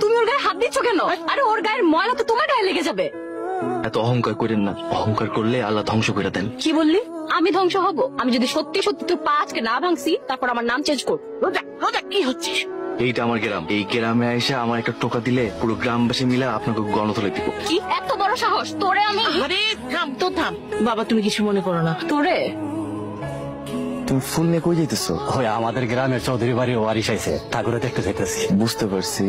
তুমি ওর গায়ে হাত দিচ্ছ কেন? আরে ওর গায়ের ময়লা তো তোমার গায়ে লেগে যাবে। এত অহংকার করেন না, অহংকার করলে আল্লাহ ধ্বংস করে দেন। কি বললি? আমি ধ্বংস হব? আমি যদি সত্যি সত্যি তোর পা আজকে না ভাঙছি তারপর আমার নাম চেঞ্জ কর। রোজা রোজা কি হচ্ছে? এইটা আমার গ্রাম, এই গ্রামে আইসা আমার একটা টোকা দিলে পুরো গ্রামবাসী মিলে আপনাকে গণতলে দিব। কি এত বড় সাহস তোরে? আমি আরে থাম তো থাম বাবা, তুমি কিছু মনে করো না। তোরে তুমি ফুল নিয়ে কই যাইতেছো? ওই আমাদের গ্রামের চৌধুরী বাড়ি ওয়ারিশ আইছে, ঠাকুরে দেখতে যাইতেছি। বুঝতে পারছি।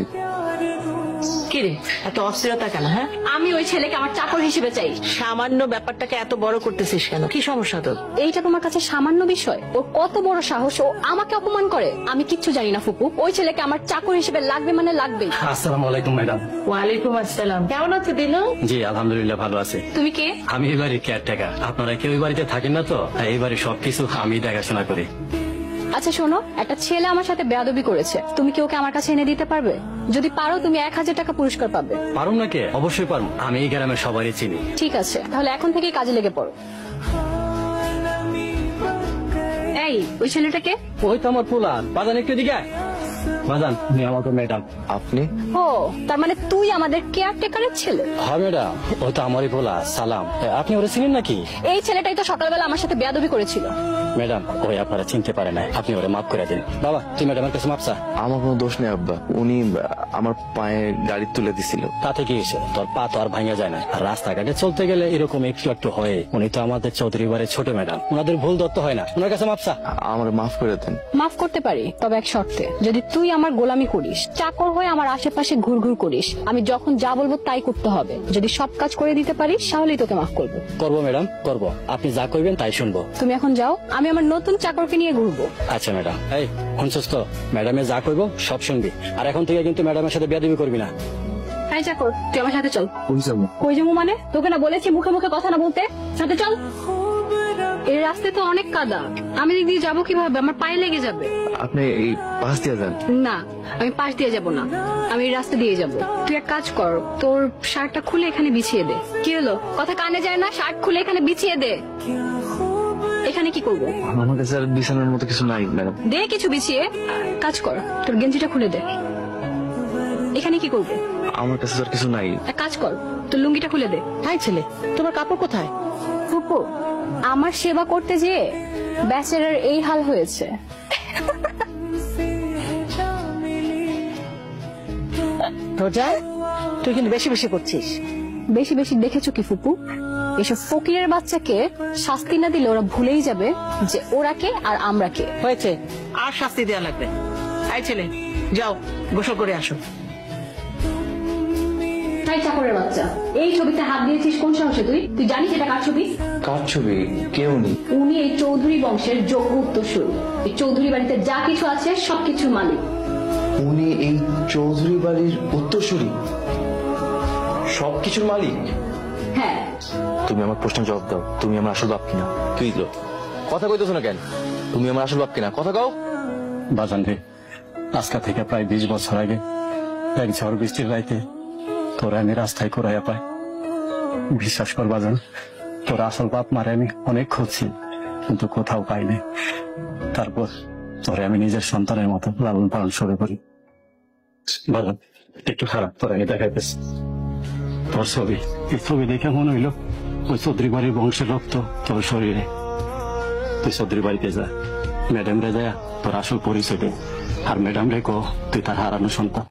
কি রে এত অস্থিরতা কেন? হ্যাঁ, আমি ওই ছেলেকে আমার চাকর হিসেবে চাই। সামান্য ব্যাপারটাকে এত বড় করতেছিস কেন? কি সমস্যা তোর? এইটা তোমার কাছে সামান্য বিষয়? ও কত বড় সাহস, ও আমাকে অপমান করে। আমি কিচ্ছু জানি না ফুপু, ওই ছেলেকে আমার চাকর হিসেবে লাগবে মানে লাগবেই। আসসালামু আলাইকুম ম্যাডাম। ওয়ালাইকুম আসসালাম। কেমন আছো দিনু? জি আলহামদুলিল্লাহ ভালো আছে। তুমি কে? আমি এই বাড়ির কেয়ারটেকার। আপনারা কেউ এই বাড়িতে থাকেন না তো, তাই এই বাড়ির সবকিছু আমি দেখাশোনা করি। আচ্ছা শোনো, একটা ছেলে আমার সাথে বেয়াদবি করেছে, তুমি কি ওকে আমার কাছে এনে দিতে পারবে? যদি পারো তুমি 1000 টাকা পুরস্কার পাবে। পারুম না কে? অবশ্যই পারুম, আমি এই গ্রামের সবারই চিনি। ঠিক আছে, তাহলে এখন থেকেই কাজে লেগে পড়ো। এই ওই ছেলেটাকে? ওই তো আমার পোলা। বাজান একটু দিকে আয়। বাজান উনি আমাকে ম্যাডাম। আপনি? ও তার মানে তুই আমাদের কেয়ারটেকারের ছেলে? হ্যাঁ ম্যাডাম, ও তো আমারই পোলা সালাম। আপনি ওরা চিনেন নাকি? এই ছেলেটাই তো সকালবেলা আমার সাথে বেয়াদবি করেছিল। ম্যাডাম ওই আপনারা চিনতে পারে না, আপনি ওরা মাফ করে দিন। বাবা তুই ম্যাডামের কাছে মাপ চা। আমার কোনো দোষ নেই আব্বা, উনি আমার পায়ে গাড়ি তুলে দিছিল। তাতে কি হয়েছে? তোর পা তো আর ভাঙা যায় না। আর রাস্তাঘাটে চলতে গেলে এরকম একটু একটু হয়। উনি তো আমাদের চৌধুরী বাড়ির ছোট ম্যাডাম, ওনাদের ভুল ধরতে হয় না। ওনার কাছে মাপ চা। আমার মাফ করে দেন। মাফ করতে পারি, তবে এক শর্তে। যদি তুই আমার গোলামি করিস, চাকর হয়ে আমার আশেপাশে ঘুরঘুর করিস, আমি যখন যা বলবো তাই করতে হবে। যদি সব কাজ করে দিতে পারিস তাহলেই তোকে মাফ করবো। করবো ম্যাডাম করবো, আপনি যা করবেন তাই শুনবো। তুমি এখন যাও, আমি আমার নতুন চাকরকে নিয়ে ঘুরবো। আচ্ছা ম্যাডাম। এই শুনছস তো, ম্যাডামে যা করবো সব শুনবি। আর এখন থেকে কিন্তু ম্যাডামের সাথে বেয়াদবি করবি না। হ্যাঁ চাকর, তুই আমার সাথে চল। কই যাবো? কই যাবো মানে? তোকে না বলেছি মুখে মুখে কথা না বলতে? সাথে চল। এই রাস্তায় তো অনেক কাদা, আমি দিক দিয়ে যাবো কিভাবে? আমার পায়ে লেগে যাবে। আপনি এই পাশ দিয়ে যান। না, আমি পাশ দিয়ে যাব না, আমি এই রাস্তা দিয়ে যাব। তুই এক কাজ কর, তোর শার্টটা খুলে এখানে বিছিয়ে দে। কি হলো? কথা কানে যায় না? শার্ট খুলে এখানে বিছিয়ে দে। এখানে কি করবো? আমার কাছে আর বিছানার মতো কিছু নাই ম্যাডাম। দে কিছু বিছিয়ে। কাজ কর, তোর গেঞ্জিটা খুলে দে। এখানে কি করবো? আমার কাছে আর কিছু নাই। এক কাজ কর, তোর লুঙ্গিটা খুলে দে। হাই ছেলে, তোমার কাপড় কোথায়? ফুপু, আমার সেবা করতে যেয়ে বেচারার এই হাল হয়েছে। রোজা তুই কিন্তু বেশি বেশি করছিস। বেশি বেশি দেখেছো কি ফুপু? এসব ফকিরের বাচ্চাকে শাস্তি না দিলে ওরা ভুলেই যাবে যে ওরা কে আর আমরা কে। হয়েছে, আর শাস্তি দেওয়া লাগবে। হাই ছেলে, যাও গোসল করে আসো। তাই চাকরের বাচ্চা, এই ছবিতে হাত দিয়েছিস কোন সাহসে? তুই তুই জানিস এটা কার ছবি? কার ছবি? কেউ নেই। উনি এই চৌধুরী বংশের যোগ্য উত্তরসূরি। এই চৌধুরী বাড়িতে যা কিছু আছে সবকিছুর মালিক। উনি এই চৌধুরী বাড়ির উত্তরসূরি, সবকিছুর মালিক? হ্যাঁ। তুমি আমার প্রশ্নের জবাব দাও, তুমি আমার আসল বাপ কিনা? তুই তো কথা কইতেছ না কেন? তুমি আমার আসল বাপ কিনা? কথা কও। বাজান রে, আজকা থেকে প্রায় 20 বছর আগে এক ঝড় বৃষ্টির রাইতে তোরা আমি রাস্তায় করাইয়া পাই। বিশ্বাস কর বাজান, তোর আসল বাপ মারে আমি অনেক খুঁজছি, কিন্তু কোথাও পাইনি। তারপর তোরে আমি নিজের সন্তানের মতো লালন পালন শুরু করি। বাজান একটু খারাপ, তোর আমি দেখাইতেছি তোর ছবি। এই ছবি দেখে মনে হইল ওই চৌধুরী বাড়ির বংশের রক্ত তোর শরীরে। তুই চৌধুরী বাড়িতে যা, ম্যাডাম রে যা তোর আসল পরিচয় দে, আর ম্যাডাম রে কো তুই তার হারানো সন্তান।